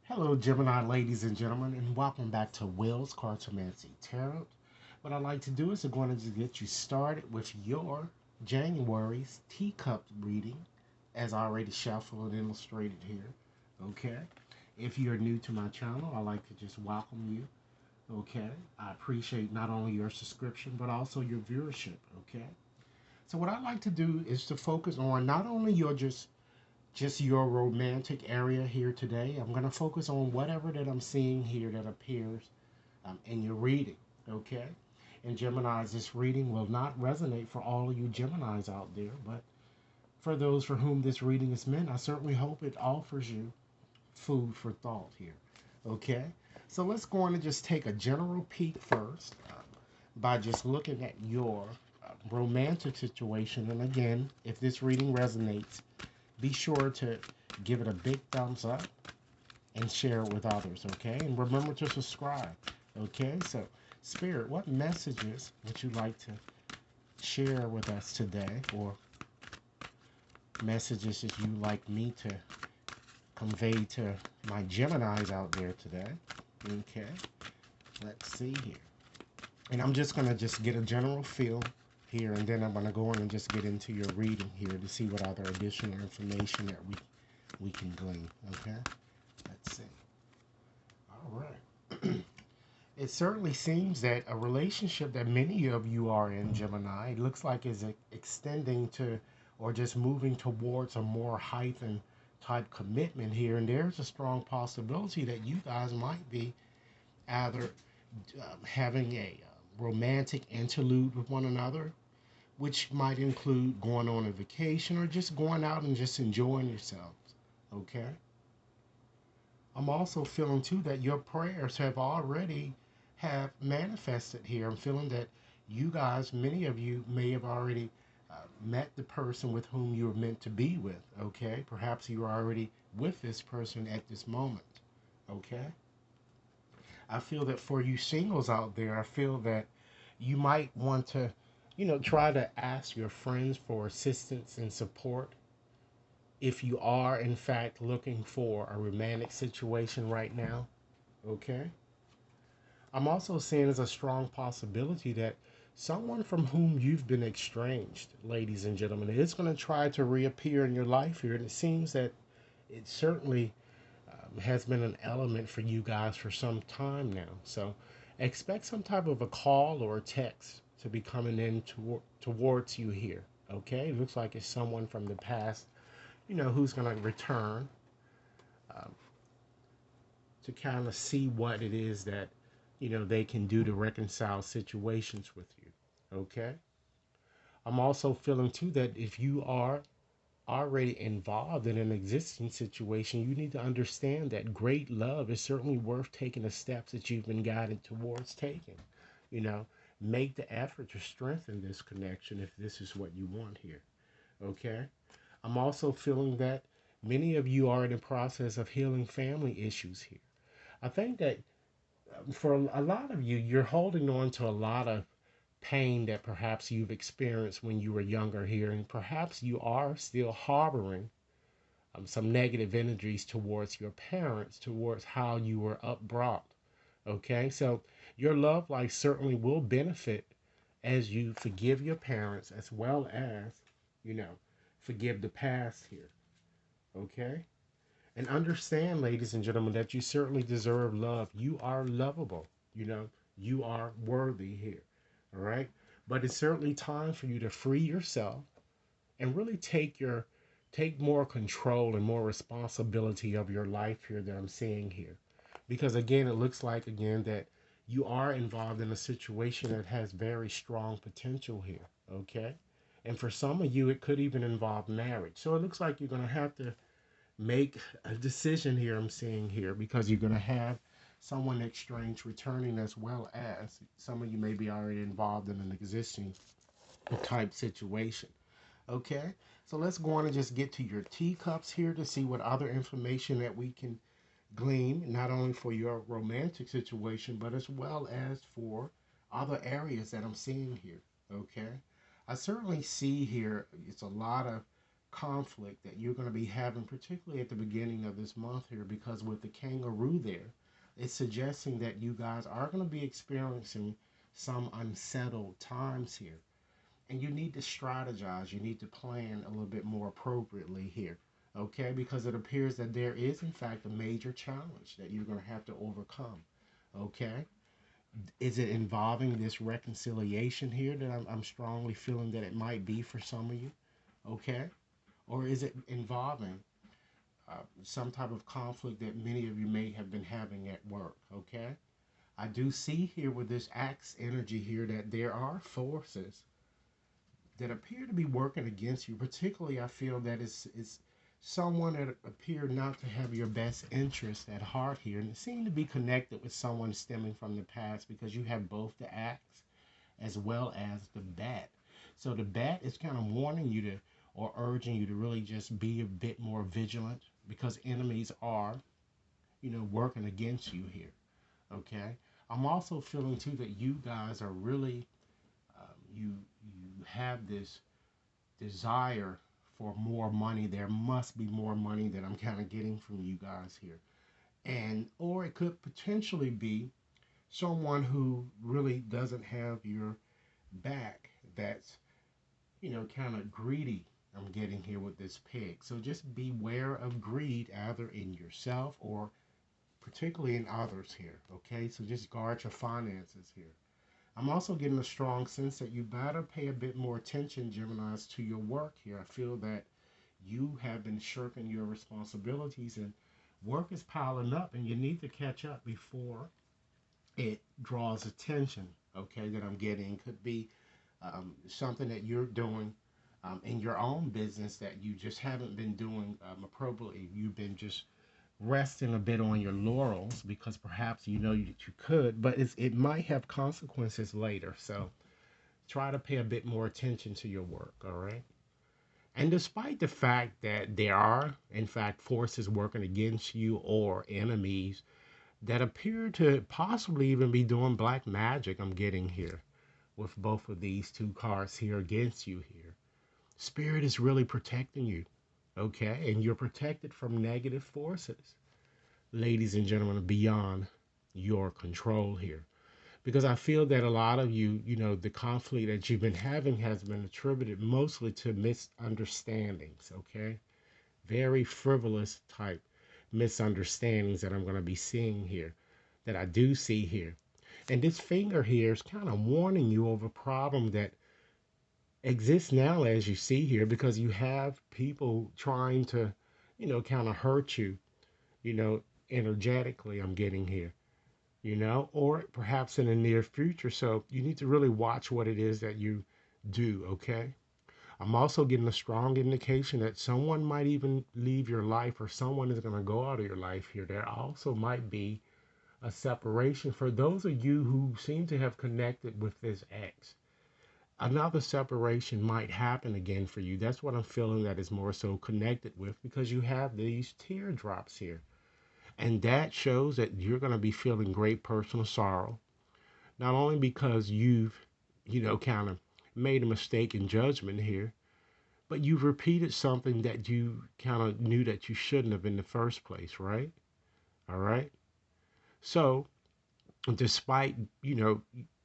Hello, Gemini ladies and gentlemen, and welcome back to Will's Cartomancy Tarot. What I'd like to do is I'm going to just get you started with your January's teacup reading, as I already shuffled and illustrated here. Okay? If you're new to my channel, I'd like to just welcome you. Okay? I appreciate not only your subscription, but also your viewership. Okay? So, what I'd like to do is to focus on not only your just your romantic area here today. I'm going to focus on whatever that I'm seeing here that appears in your reading, okay? And Geminis, this reading will not resonate for all of you Geminis out there, but for those for whom this reading is meant, I certainly hope it offers you food for thought here, okay? So let's go on and just take a general peek first by just looking at your romantic situation. And again, if this reading resonates, be sure to give it a big thumbs up and share it with others, okay? And remember to subscribe, okay? So, Spirit, what messages would you like to share with us today, or messages that you like me to convey to my Geminis out there today? Okay, let's see here. And I'm just going to just get a general feel here, and then I'm going to go on and just get into your reading here to see what other additional information that we can glean, okay? Let's see. All right. It certainly seems that a relationship that many of you are in, Gemini, it looks like is extending to or just moving towards a more heightened type commitment here. And there's a strong possibility that you guys might be either having a romantic interlude with one another, which might include going on a vacation or just going out and just enjoying yourselves. Okay? I'm also feeling too that your prayers have already have manifested here. I'm feeling that you guys, many of you may have already met the person with whom you were meant to be with. Okay? Perhaps you are already with this person at this moment. Okay? I feel that for you singles out there, I feel that you might want to, try to ask your friends for assistance and support if you are, in fact, looking for a romantic situation right now. Okay? I'm also seeing as a strong possibility that someone from whom you've been estranged, ladies and gentlemen, is going to try to reappear in your life here. And it seems that it certainly has been an element for you guys for some time now. So expect some type of a call or a text to be coming in towards you here. Okay, it looks like it's someone from the past, who's going to return um, to kind of see what it is that, they can do to reconcile situations with you. Okay, I'm also feeling too that if you are already involved in an existing situation, you need to understand that great love is certainly worth taking the steps that you've been guided towards taking. You know, make the effort to strengthen this connection if this is what you want here. Okay? I'm also feeling that many of you are in the process of healing family issues here. I think that for a lot of you, you're holding on to a lot of pain that perhaps you've experienced when you were younger here, and perhaps you are still harboring some negative energies towards your parents, towards how you were upbrought. Okay, so your love life certainly will benefit as you forgive your parents as well as, you know, forgive the past here. Okay, and understand, ladies and gentlemen, that you certainly deserve love. You are lovable. You are worthy here. All right, but it's certainly time for you to free yourself and really take more control and more responsibility of your life here that I'm seeing here. Because again, it looks like again that you are involved in a situation that has very strong potential here, okay? And for some of you, it could even involve marriage. So it looks like you're going to have to make a decision here, I'm seeing here, because you're going to have someone exchange returning, as well as some of you may be already involved in an existing type situation. Okay, so let's go on and just get to your teacups here to see what other information that we can glean, not only for your romantic situation, but as well as for other areas that I'm seeing here. Okay, I certainly see here it's a lot of conflict that you're going to be having, particularly at the beginning of this month here, because with the kangaroo there, it's suggesting that you guys are going to be experiencing some unsettled times here. And you need to strategize. You need to plan a little bit more appropriately here. Okay? Because it appears that there is, in fact, a major challenge that you're going to have to overcome. Okay? Is it involving this reconciliation here that I'm strongly feeling that it might be for some of you? Okay? Or is it involving some type of conflict that many of you may have been having at work? Okay? I do see here with this axe energy here that there are forces that appear to be working against you. Particularly, I feel that it's someone that appeared not to have your best interest at heart here. And it seemed to be connected with someone stemming from the past, because you have both the axe as well as the bat. So the bat is kind of warning you to, or urging you to really just be a bit more vigilant, because enemies are, working against you here. Okay. I'm also feeling too that you guys are really, you have this desire for more money. There must be more money that I'm kind of getting from you guys here. And, or it could potentially be someone who really doesn't have your back, that's, kind of greedy. I'm getting here with this pig. So just beware of greed, either in yourself or particularly in others here. Okay. So just guard your finances here. I'm also getting a strong sense that you better pay a bit more attention, Geminis, to your work here. I feel that you have been shirking your responsibilities, and work is piling up, and you need to catch up before it draws attention, okay, that I'm getting. Could be something that you're doing in your own business that you just haven't been doing appropriately. You've been just resting a bit on your laurels because perhaps that you could, but it might have consequences later. So try to pay a bit more attention to your work, all right? And despite the fact that there are, in fact, forces working against you or enemies that appear to possibly even be doing black magic, I'm getting here with both of these two cards here against you here. Spirit is really protecting you, okay? And you're protected from negative forces, ladies and gentlemen, beyond your control here. Because I feel that a lot of you, the conflict that you've been having has been attributed mostly to misunderstandings, okay? Very frivolous type misunderstandings that I'm going to be seeing here, that I do see here. And this finger here is kind of warning you of a problem that exists now, as you see here, because you have people trying to, kind of hurt you, you know, energetically, I'm getting here, or perhaps in the near future. So you need to really watch what it is that you do, okay? I'm also getting a strong indication that someone might even leave your life, or someone is going to go out of your life here. There also might be a separation for those of you who seem to have connected with this ex. Another separation might happen again for you. That's what I'm feeling that is more so connected with, because you have these teardrops here. And that shows that you're going to be feeling great personal sorrow, not only because you've, kind of made a mistake in judgment here, but you've repeated something that you kind of knew that you shouldn't have in the first place, right? All right. So, despite,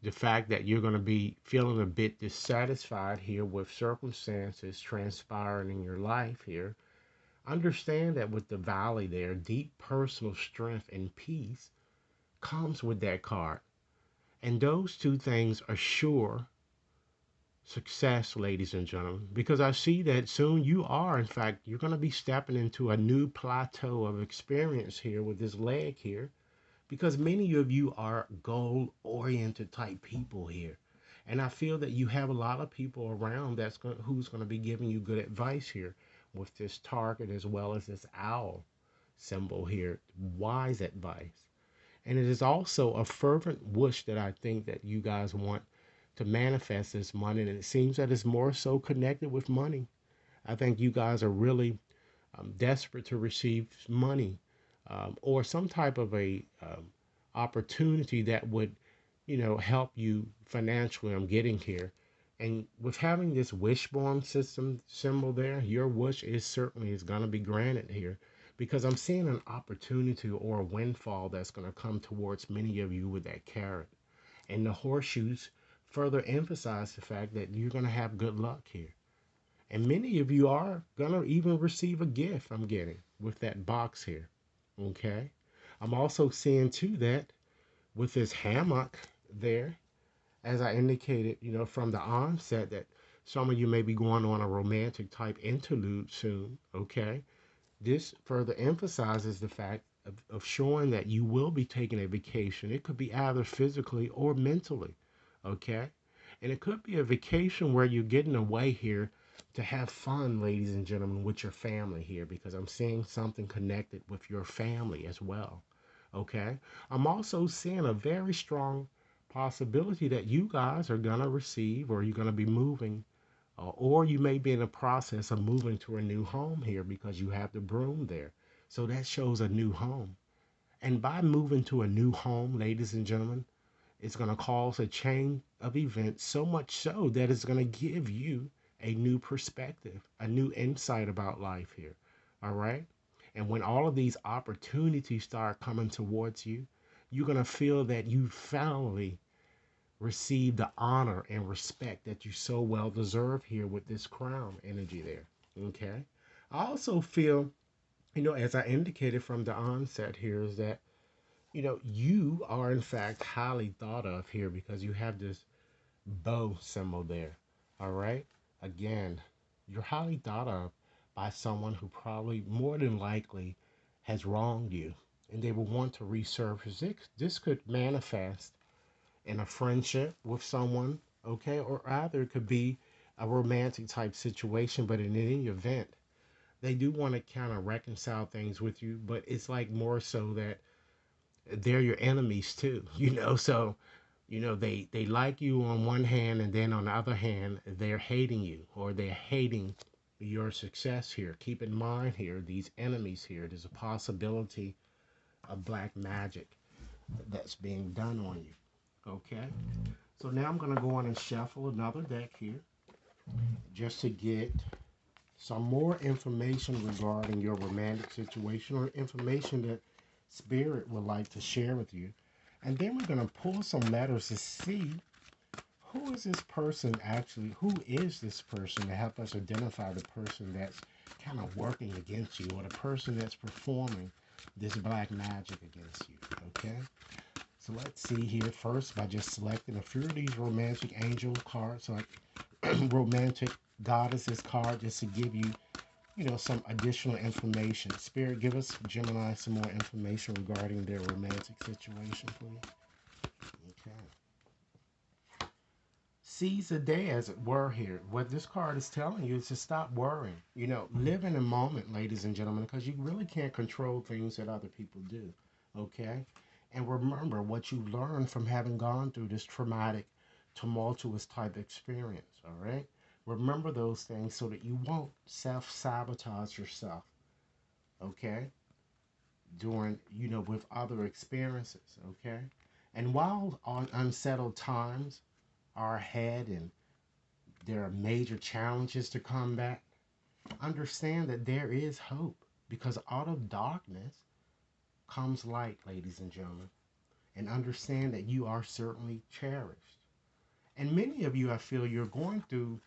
the fact that you're going to be feeling a bit dissatisfied here with circumstances transpiring in your life here, understand that with the valley there, deep personal strength and peace comes with that card. And those two things assure success, ladies and gentlemen, because I see that soon you are, in fact, you're going to be stepping into a new plateau of experience here with this leg here, because many of you are goal oriented type people here. And I feel that you have a lot of people around who's going to be giving you good advice here with this target as well as this owl symbol here, wise advice. And it is also a fervent wish that I think that you guys want to manifest this money. And it seems that it's more so connected with money. I think you guys are really desperate to receive money, or some type of a opportunity that would, help you financially. I'm getting here. And with having this wishbone system symbol there, your wish is certainly is going to be granted here, because I'm seeing an opportunity or a windfall that's going to come towards many of you with that carrot. And the horseshoes further emphasize the fact that you're going to have good luck here. And many of you are going to even receive a gift, I'm getting, with that box here. Okay. I'm also seeing too that with this hammock there, as I indicated, from the onset, that some of you may be going on a romantic type interlude soon. Okay. This further emphasizes the fact of showing that you will be taking a vacation. It could be either physically or mentally. Okay. And it could be a vacation where you're getting away here to have fun, ladies and gentlemen, with your family here, because I'm seeing something connected with your family as well. Okay. I'm also seeing a very strong possibility that you guys are going to receive, or you're going to be moving, or you may be in the process of moving to a new home here because you have the broom there. So that shows a new home. And by moving to a new home, ladies and gentlemen, it's going to cause a chain of events, so much so that it's going to give you a new perspective, a new insight about life here. All right. And when all of these opportunities start coming towards you, you're going to feel that you finally receive the honor and respect that you so well deserve here with this crown energy there. Okay. I also feel, as I indicated from the onset here, is that, you are in fact highly thought of here because you have this bow symbol there. All right. Again, you're highly thought of by someone who probably more than likely has wronged you, and they will want to resurface it. This could manifest in a friendship with someone, okay, or either it could be a romantic type situation, but in any event, they do want to kind of reconcile things with you, but it's like more so that they're your enemies too, so they like you on one hand, and then on the other hand they're hating you, or they're hating your success here. Keep in mind here, these enemies here, there's a possibility of black magic that's being done on you. Okay, so now I'm going to go on and shuffle another deck here just to get some more information regarding your romantic situation, or information that Spirit would like to share with you. And then we're going to pull some letters to see who is this person actually, who is this person, to help us identify the person that's kind of working against you, or the person that's performing this black magic against you. Okay? So let's see here first by just selecting a few of these romantic angel cards, like romantic goddesses card, just to give you, some additional information. Spirit, give us, Gemini, some more information regarding their romantic situation, please. Okay. Seize the day, as it were, here. What this card is telling you is to stop worrying. Live in the moment, ladies and gentlemen, because you really can't control things that other people do. Okay? And remember what you learned from having gone through this traumatic, tumultuous type experience. All right? Remember those things so that you won't self-sabotage yourself. Okay? During, with other experiences. Okay? And while on unsettled times are ahead and there are major challenges to combat, understand that there is hope, because out of darkness comes light, ladies and gentlemen. And understand that you are certainly cherished. And many of you, I feel, you're going through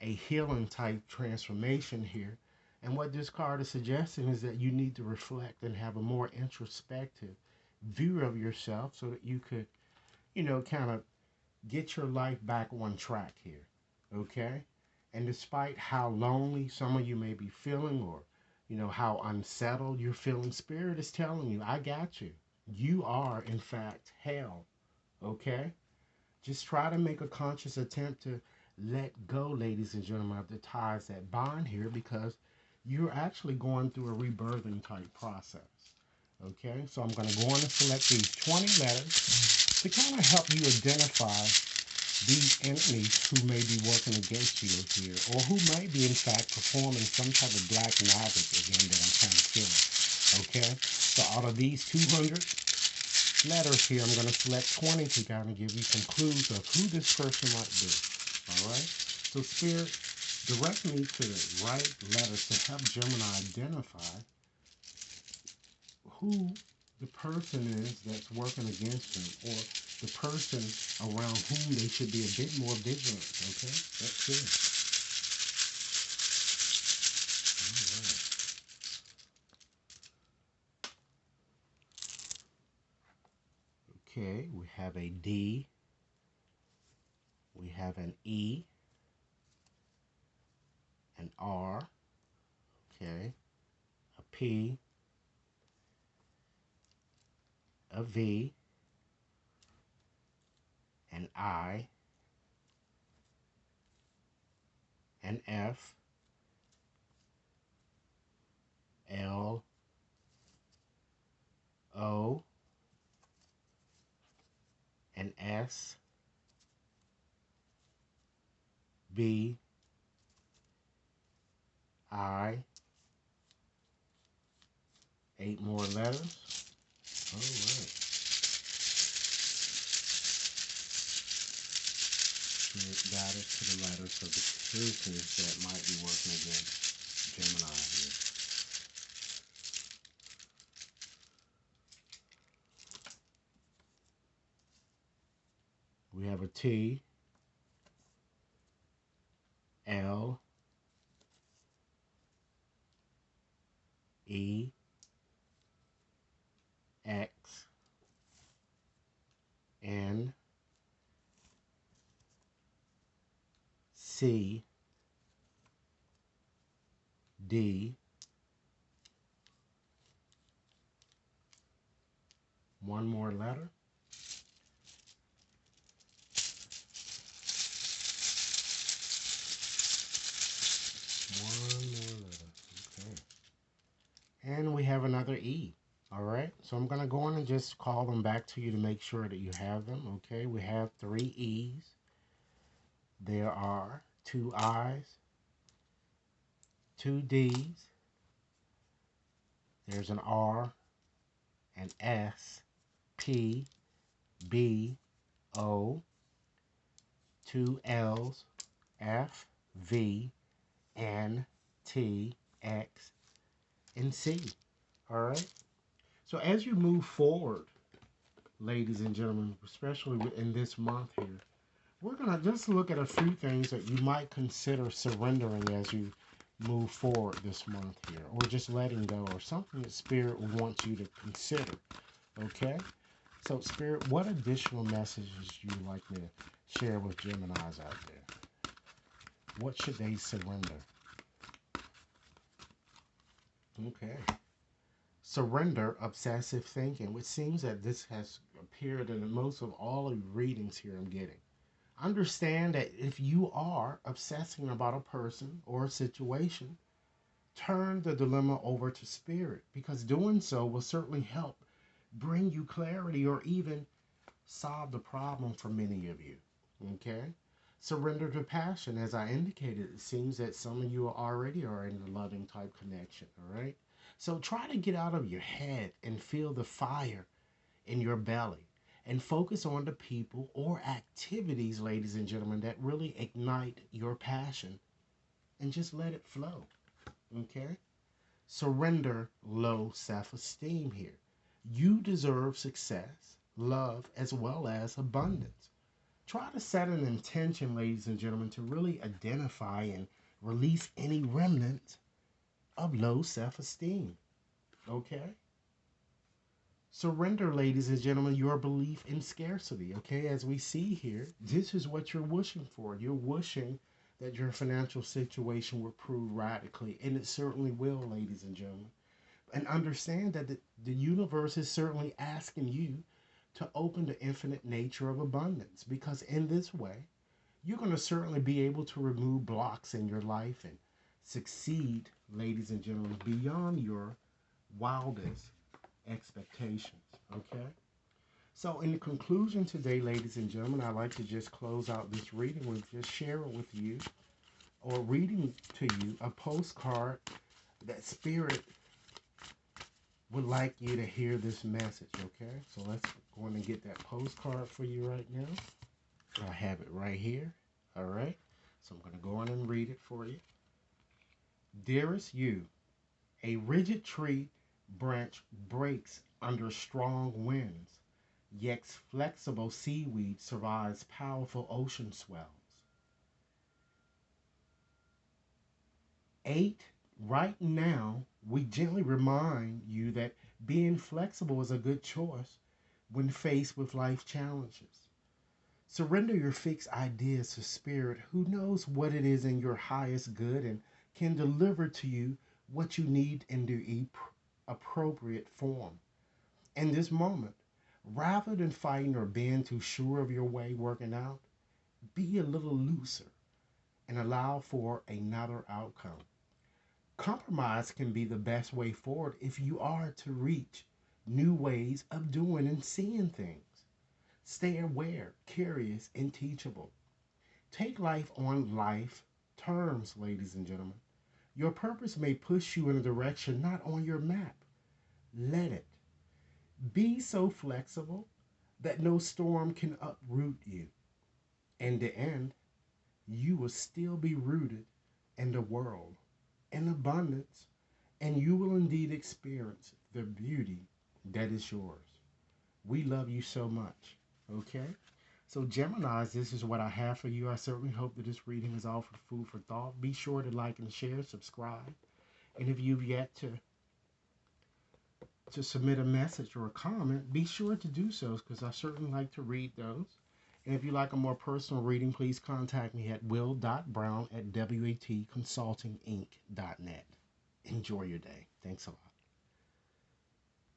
a healing type transformation here. And what this card is suggesting is that you need to reflect and have a more introspective view of yourself so that you could, kind of get your life back on track here. Okay? And despite how lonely some of you may be feeling, or, how unsettled you're feeling, Spirit is telling you, I got you. You are, in fact, held. Okay? Just try to make a conscious attempt to let go, ladies and gentlemen, of the ties that bind here, because you're actually going through a rebirthing type process. Okay? So I'm going to go on and select these 20 letters to kind of help you identify these enemies who may be working against you here, or who may be, in fact, performing some type of black magic again that I'm kind of feeling. Okay? So out of these 200 letters here, I'm going to select 20 to kind of give you some clues of who this person might be. All right. So Spirit, direct me to the right letters to help Gemini identify who the person is that's working against them, or the person around whom they should be a bit more vigilant. Okay, that's it. All right. Okay, we have a D, we have an E, an R, okay, a P, a V, an I, an F, L, O, an S, B, I, 8 more letters. All right. Got it to the letters of the persons that might be working against Gemini here. We have a T, L, E, X, N, C, D, one more letter. One more letter. Okay. And we have another E. All right. So I'm going to go on and just call them back to you to make sure that you have them. Okay. We have 3 E's. There are 2 I's, 2 D's. There's an R, an S, P, B, O, 2 L's, F, V, N, T, X, and C. All right. So as you move forward, ladies and gentlemen, especially in this month here, we're going to just look at a few things that you might consider surrendering as you move forward this month here, or just letting go, or something that Spirit wants you to consider. Okay? So, Spirit, what additional messages you like me to share with Geminis out there? What should they surrender? Okay. Surrender obsessive thinking, which seems that this has appeared in most of all of the readings here I'm getting. Understand that if you are obsessing about a person or a situation, turn the dilemma over to Spirit, because doing so will certainly help bring you clarity or even solve the problem for many of you. Okay? Surrender to passion. As I indicated, it seems that some of you already are in a loving type connection. All right? So try to get out of your head and feel the fire in your belly and focus on the people or activities, ladies and gentlemen, that really ignite your passion, and just let it flow. Okay? Surrender low self-esteem here. You deserve success, love, as well as abundance. Try to set an intention, ladies and gentlemen, to really identify and release any remnants of low self-esteem. Okay? Surrender, ladies and gentlemen, your belief in scarcity. Okay, as we see here, this is what you're wishing for. You're wishing that your financial situation will improve radically, and it certainly will, ladies and gentlemen. And understand that the universe is certainly asking you to open the infinite nature of abundance, because in this way, you're going to certainly be able to remove blocks in your life and succeed, ladies and gentlemen, beyond your wildest expectations. Okay? So in the conclusion today, ladies and gentlemen, I'd like to just close out this reading with just sharing with you, or reading to you, a postcard that Spirit would like you to hear this message. Okay? So let's go on and get that postcard for you right now. I have it right here. All right. So I'm going to go on and read it for you. Dearest you, a rigid tree branch breaks under strong winds, yet flexible seaweed survives powerful ocean swells. 8. Right now, we gently remind you that being flexible is a good choice when faced with life challenges. Surrender your fixed ideas to Spirit, who knows what it is in your highest good and can deliver to you what you need in the appropriate form. In this moment, rather than fighting or being too sure of your way working out, be a little looser and allow for another outcome. Compromise can be the best way forward if you are to reach new ways of doing and seeing things. Stay aware, curious, and teachable. Take life on life terms, ladies and gentlemen. Your purpose may push you in a direction not on your map. Let it. Be so flexible that no storm can uproot you. In the end, you will still be rooted in the world, in abundance, and you will indeed experience the beauty that is yours. We love you so much. Okay? So, Geminis, this is what I have for you. I certainly hope that this reading is all for food for thought. Be sure to like and share, subscribe. And if you've yet to submit a message or a comment, be sure to do so because I certainly like to read those. And if you like a more personal reading, please contact me at will.brown@watconsultinginc.net. Enjoy your day. Thanks a lot.